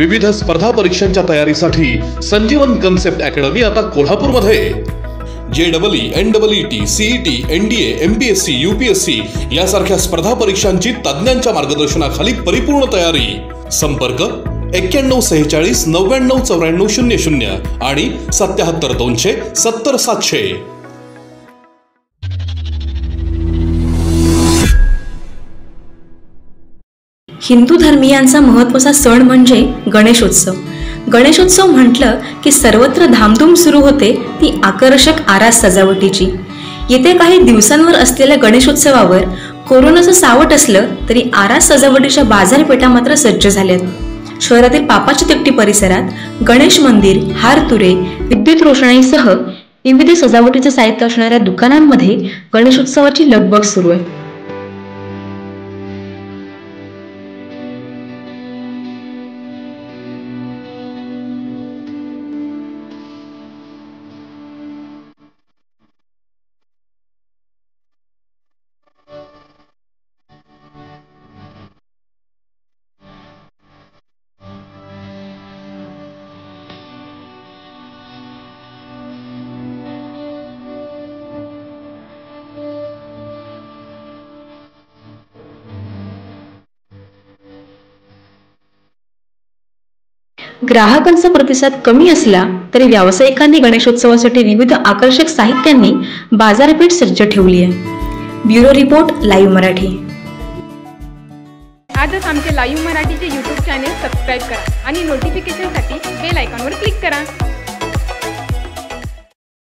विविध स्पर्धा परीक्षांच्या तयारीसाठी संजीवन कन्सेप्ट अकॅडमी आता कोल्हापूरमध्ये। JEE, NEET, CET, NDA, MPSC, UPSC यासारख्या स्पर्धा परीक्षांची तज्ञांच्या मार्गदर्शनाखाली परिपूर्ण तयारी। संपर्क 9146 99 94 00 आणि 77 200 70 700। हिंदू धर्मीयांचा महत्त्वाचा सण म्हणजे गणेशोत्सव। गणेशोत्सव म्हटलं की सर्वत्र धामधूम सुरू होते ती आकर्षक आरास सजावटीची। येत्या काही दिवसांवर असलेल्या गणेशोत्सवावर कोरोनाचं सावट असलं तरी आरास सजावटीच्या बाजारपेठा मात्र सज्ज झाल्यात। शहरातील पापाची तिकटी परिसरात गणेश मंदिर, हारतुरे, विद्युत रोषणाईसह विविध सजावटीचं साहित्य असणाऱ्या दुकानांमध्ये गणेशोत्सवाची लगबग सुरू आहे। ग्राहकांचा प्रतिसाद कमी असला तरी व्यावसायिकांनी गणेशोत्सवासाठी विविध आकर्षक साहित्यांनी बाजारपेठ सज्ज ठेवली आहे। Bureau report, live Marathi. आजच आमचे लाईव्ह मराठीचे YouTube चॅनेल सबस्क्राइब करा आणि नोटिफिकेशनसाठी बेल आयकॉनवर क्लिक करा।